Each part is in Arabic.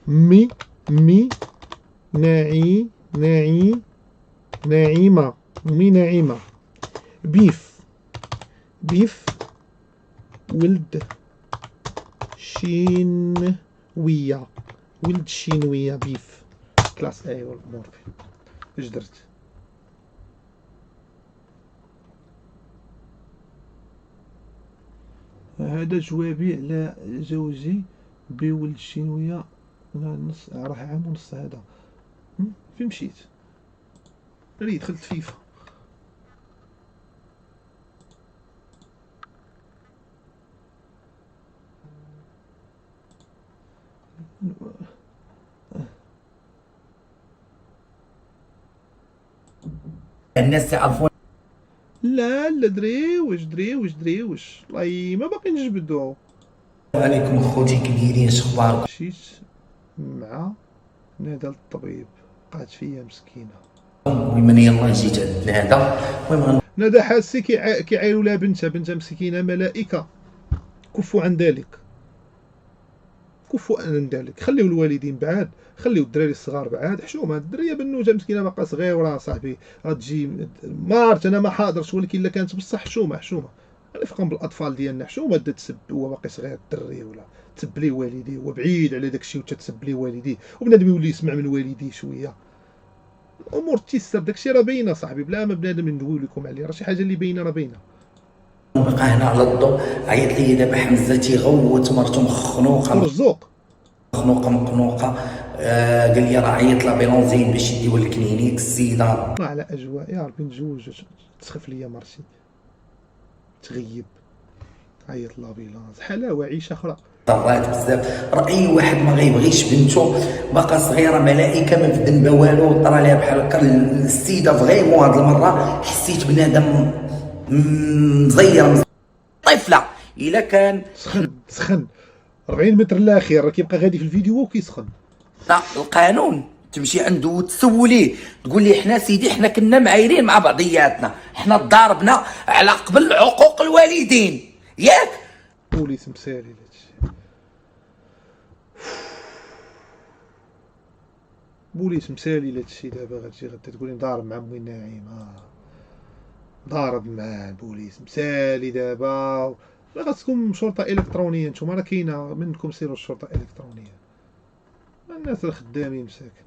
مي مي ناعي ناعي ناعمة مي ناعمة. بيف بيف ولد شينوية ولد شينوية بيف كلاس. ايوا الامور اش درت؟ هذا جوابي على زوجي بولد شينوية نص راه عام ونص. هذا فين مشيت؟ راه دخلت فيفا. الناس يعرفون لا لا درويش والله ما باقي نجبدو. عليكم خوتي كي دايرين شخباركم. مشيت مع نادى الطبيب بقات فيا مسكينه. ومن يلاه جيت عندنا هذا المهم نادى حاسي كيعايروا لها بنتها مسكينه ملائكه. كفوا عن ذلك كفوا عن ذلك. خليو الوالدين بعاد، خليو الدراري الصغار بعاد. حشومه الدريه بنوته مسكينه باقا صغيره صاحبي غتجي مارت. انا ما حاضرش ولكن الا كانت بصح حشومه رفقا بالاطفال ديالنا. حشومه دا تسب هو باقي صغير الدري ولا تسب ليه والديه. هو بعيد على داكشي وتتسب ليه والديه وبنادم يولي يسمع من والديه شويه. الامور تيسر داكشي راه باينه صاحبي بلا ما بنادم ندوي لكم عليه. راه شي حاجه اللي باينه راه باينه. بقى هنا على الضوء. عيط لي دابا حمزه تيغوت مرته مخنوقه مرزوق مقنوقه. قال لي راه عيط لابيلونزين باش يديو للكلينيك السيده. الله على اجواء يا ربي نتزوج تسخف ليا مرتي تغيب. عيط لابيلانس حلاوه عيشه اخرى. ضرات بزاف. راه اي واحد ما غيبغيش بنته باقا صغيره ملائكه ما في ذنبها والو طرا ليها بحال هكا. السيده فريمون هاد المره حسيت بنادم مزير طفله. الا كان سخن 40 متر الاخير راه كيبقى غادي في الفيديو وكيسخن. القانون تمشي عنده وتسوليه تقول لي حنا سيدي حنا كنا معايرين مع بعضياتنا، حنا تضاربنا على قبل عقوق الوالدين ياك. بوليس مسالي لهادشي. بوليس مسالي لهادشي. دابا غتجي غدا تقولي نضارب مع مي ناعم. ضارب مع البوليس مسالي دابا. لا خاصكم شرطه الكترونيه. نتوما راه كاينه منكم سيروا الشرطه الالكترونيه. الناس الخدامين مساكن.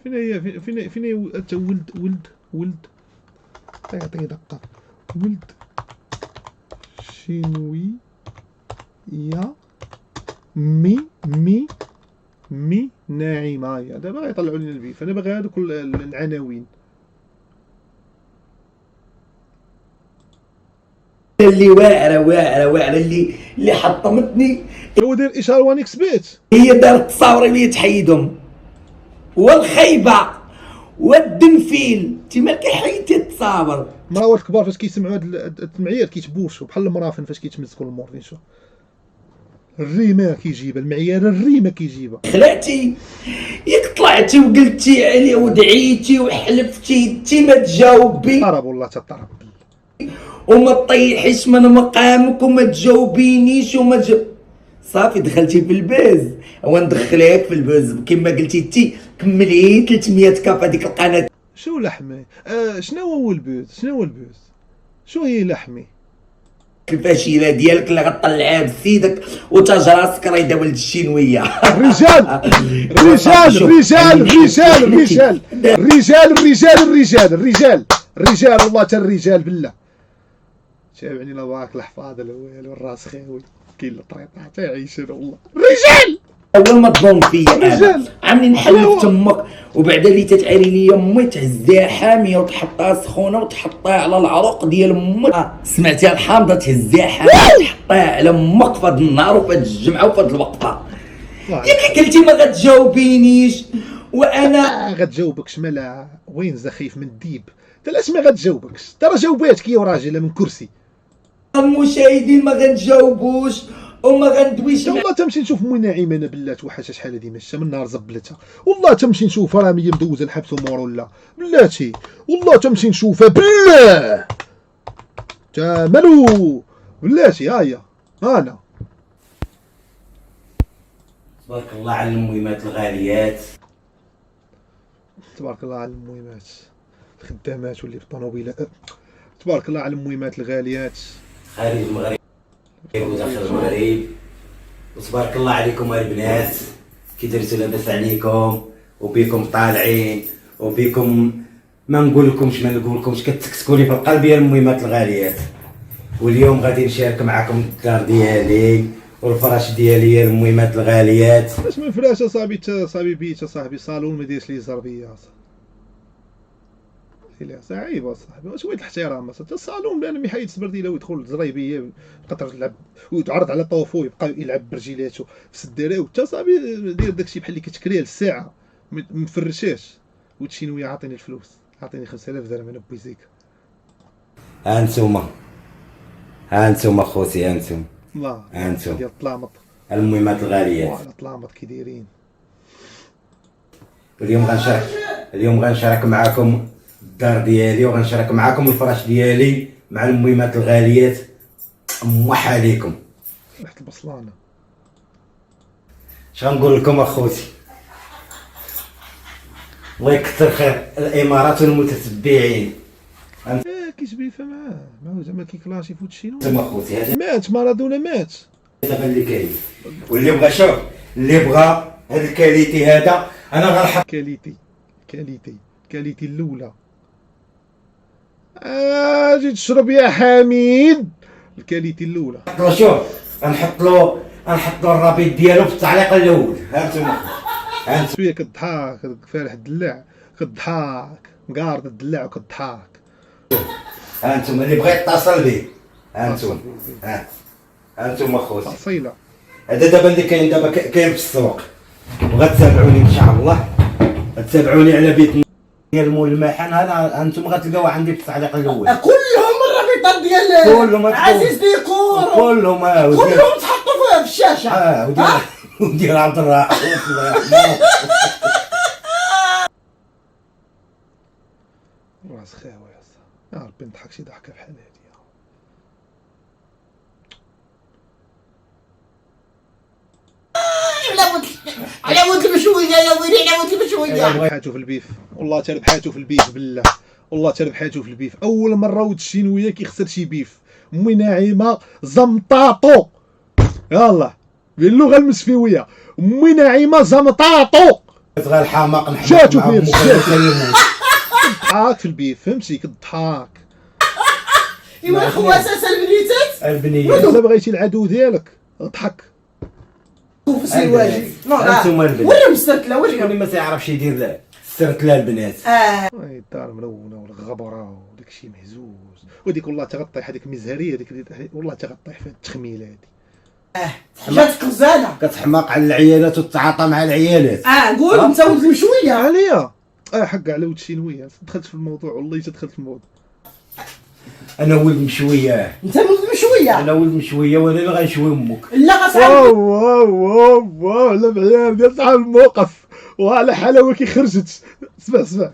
فين هي فين هي ولد عطيه دقه. ولد شينوي يا مي ناعمه. يا دابا غيطلعوا لنا البيف. انا باغي هذوك العناوين. اللي واعره اللي حطمتني هو داير اشاره وانكس بيت. هي دارت التصاور اللي تحيدهم والخيبه والدنفيل. انت مالك حيدتي التصاور. المراوات الكبار فاش كيسمعوا هاد التمعير كيتبوشوا بحال المرافن فاش كيتمسكوا المورفين. شوف الريمه كيجيبها المعيار الريمه كيجيبها. خلعتي ياك طلعتي وقلتي عليه ودعيتي وحلفتي انت ما تجاوبي. طرب والله تطرب وما تطيحيش من مقامك وما تجاوبينيش صافي دخلتي في الباز. هو ندخلك في الباز كما قلتي انت. كملي 300 كاف هذيك القناه. شو لحمي؟ شنو هو البوز؟ شو هي لحمي؟ الفاشله ديالك اللي غطلعها بسيدك وتاج راسك راه ولد الشينويه. الرجال والله تا الرجال بالله. تابعني لا باك الحفاظ الاول والراس خاوي كاين الطريطات يعيش والله. الرجال اول ما تظن فيا عاملين نحلف تمك وبعدا اللي تتعري لي امي تهزيها حاميه وتحطها سخونه وتحطها على العروق ديال امك. سمعتيها الحامضه تهزيها حاميه تحطها على امك في هذا النهار وفي هذه الجمعه وفي هذه الوقفه. ياك قلتي ما غتجاوبينيش وانا غتجاوبكش مالا وين زخيف من الديب. انت علاش ما غتجاوبكش؟ ترى جاوباتك يا راجل من كرسي. المشاهدين ما غنجاوبوش وما غندويش. والله تمشي نشوف مي ناعمه انا بالله توحشها شحال هادي ماشيه من نهار زبلتها. والله تمشي نشوفها راه هي مدوزه الحبس ومور ولا بلاتي. والله تمشي نشوفها بالله تا مالو بلاتي. ها هي انا تبارك الله على المهمات الغاليات. تبارك الله على المهمات الخدامات واللي في الطوموبيلات. تبارك الله على المهمات الغاليات خارج المغرب وداخل المغرب. وتبارك الله عليكم البنات، كي درتو لاباس عليكم وبيكم طالعين وبيكم ما نقولكمش كتكتكوا لي في القلب يا المهمات الغاليات. واليوم غادي نشارك معكم الدار ديالي والفراش ديالي يا المهمات الغاليات. باش من فراش اصاحبي صاحبي بيت اصاحبي صالون ما ديرش لي زربيه لا صعيب اصاحبي شويه الاحترام حتى الصالون بان ما يحيد السبرديله ويدخل الزريبيه يقدر يلعب ويتعرض على طوفو يبقى يلعب برجيلاته في السداره وتا صاحبي دير داكشي بحال اللي كتكريه للساعه مفرشاش وتشينويا عاطيني الفلوس عاطيني 5000 درهم انا بويزيك. ها انتم خوتي، ها انتم الله انتم ديال الطلامط المهمات الغاليات. وعلى الطلامط كي دايرين. اليوم غنشارك معكم الدار ديالي وغنشارك معكم الفراش ديالي مع المهمات الغاليات. موح عليكم. ريحه البصلانه. اش غنقول لكم اخوتي، الله يكثر خير الامارات والمتتبعين. كيجبيفها معاه ما هو زعما كيكلاشي فوت شينو. انتم اخوتي هذا مات مارادونا مات. دابا اللي كاين واللي بغى شوف اللي بغى هاد الكاليتي هذا انا غنحط كاليتي الاولى. اجي تشرب يا حميد الكاليتي الاولى. له شوف غنحط له الرابط ديالو في التعليق الاول. ها انتم ها شويه كضحاك فارح الدلاع كضحاك مقارد الدلاع وكضحاك. انتم اللي بغى يتصل به. ها انتم اخوتي تفصيله. هذا دابا اللي كاين دابا كاين في السوق وغتتابعوني ان شاء الله. غتتابعوني على بيت ديال مول المحن هذا انتم غتلقاوه عندي في التعليق الاول. كلهم الرابطات ديال كلهم عزيز ديكور كلهم كلهم تحطوا فيها في الشاشه. وديال عبد الرحمن الله يرحمه. راس خاوي يا ربي نضحك شي ضحكه بحال هادي. على ود المشويه يا ويلي على ود المشويه. بغا حاتو في البيف والله ترب حاتو في البيف بالله والله ترب حاتو في البيف. اول مره ود الشينويه كيخسر شي بيف. امي ناعمه زمطاطو يلاه باللغه المسفيويه امي ناعمه زمطاطو. غير الحماق جاتو فيه كضحاك في البيف فهمتي كضحاك. ايوا خويا اساسا البنيتات البنيه الا بغيتي العدو ديالك ضحك. في السواجي انتم البنات ولا مستركله واش شكون اللي ما تيعرفش يدير السرتله البنات. الدار منونه والغبره وداكشي مهزوز وديك والله تغطيح هذيك المزهريه هذيك والله تغطيح في التخميله هذه. جاتك غزاله كتحماق على العيالات وتتعاطى مع العيالات. قول انت ولد المشويه عليا حق على ود الشينويه دخلت في الموضوع والله دخلت في الموضوع. انا ولد مشويه. انت ولد المشويه. انا ولد مشويه وانا اللي غنشوي امك. لا غصعب واو على العيال ديال صاحب الموقف وعلى حلاوه كي خرجت. اسمع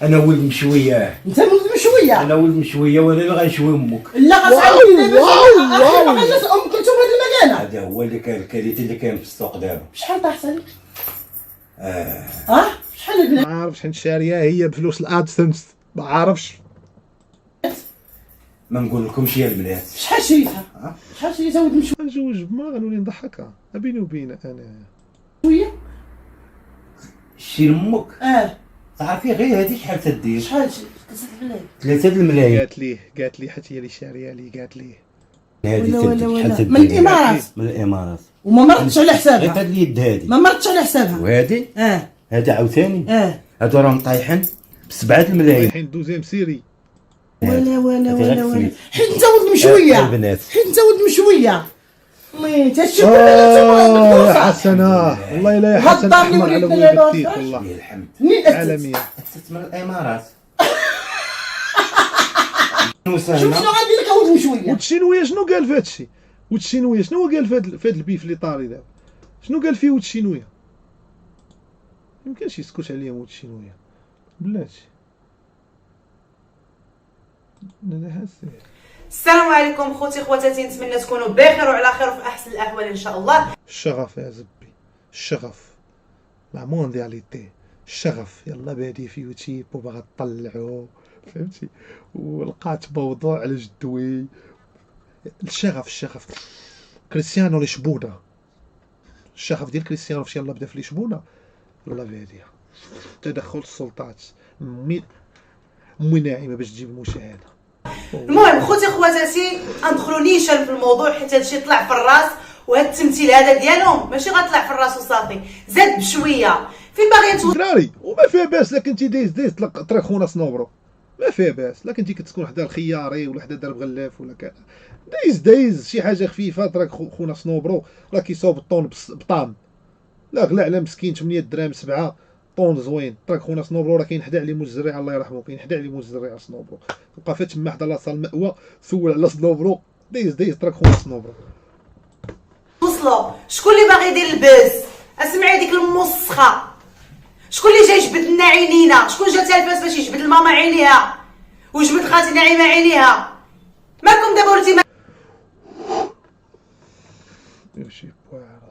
انا ولد مشويه. انت ولد المشويه. انا ولد مشويه وانا اللي غنشوي امك. لا غصعب واو ام كلثوم هذا المكانه. هذا هو اللي كاين الكاليتي اللي كاين في السوق دابا. شحال طاحت عليك؟ شحال البنات؟ ما عارفش حيت شاريه هي بفلوس الادسنس ما عارفش. ما نقول لكمش يا البنات. شحال شريتها؟ شحال شريتها ولد المشويه؟ نجوج ما غنولي نضحكها بيني وبينك انا شي لامك تعرفي غير هذه شحال تدير؟ شحال 3 الملايين. قالت لي حتى هي اللي شاريه لي قالت لي هذه شحال تدير؟ من الامارات. من الامارات وما مرتش على غير حسابها. هاد اليد هادي ما مرتش على حسابها. وهادي هذا عاوتاني هادو راهم طايحين ب7 الملايين. الحين دوزيام سيري. ولا حيت انت ولد مشويه. البنات حيت انت ولد مشويه. مي تشوف يا حسنه والله لا يا حسن احمر على ولدك والله لله الحمد. منين عالميه. أسست من الامارات. شوف شنو غندير لك ولد مشويه. والشينويه شنو قال في هادشي؟ والشينويه شنو قال في هاد البيف اللي طاري دابا؟ شنو قال فيه والشينويه؟ يمكنش يسكت عليهم والشينويه بلاتي. انا حاسس السلام عليكم خوتي خواتاتي، نتمنى تكونوا بخير وعلى خير وفي احسن الاحوال ان شاء الله. الشغف يا زبي، الشغف، لا موندياليتي، الشغف. يلا بادي في يوتيوب وباغا تطلعو، فهمتي، ولقات موضوع على جدوي. الشغف، الشغف. كريستيانو لشبونه، الشغف ديال كريستيانو فاش يلا بدا في لشبونه، يلا باديه تدخل السلطات، مي ناعمه باش تجيب المشاهده. المهم خوتي خواتاتي، ندخلوا نيشان في الموضوع حيت هادشي طلع في الراس، وهاد التمثيل هذا ديالهم ماشي غطلع في الراس وصافي، زاد بشويه فين باغي توصل. دراري وما فيها باس لك انت دايز طريق خونا صنوبرو، ما فيها باس لك انت كتكون حدا الخياري ولا حدا درب غلاف ولا كذا، دايز شي حاجه خفيفه. طريق خونا صنوبرو راه كيصاوب الطون بطام، لا غلا على مسكين 8 دراهم 7 طون زوين. طريق خونا صنوبرو راه كاين حدا علي موج الزريعه الله يرحمه، كاين حدا علي موج الزريعه صنوبرو، تلقى فيها تما حدا لاصال المأوى، سول على صنوبرو، دايز طريق خونا صنوبرو. شكون اللي باغي يدير البز؟ اسمعي ديك المسخه، شكون اللي جاي يجبد لنا عينينا؟ شكون جا تالفاس باش يجبد لماما عينيها ويجبد خالتي نعيمه عينيها؟ مالكم دابا ولتي يمشي بواعر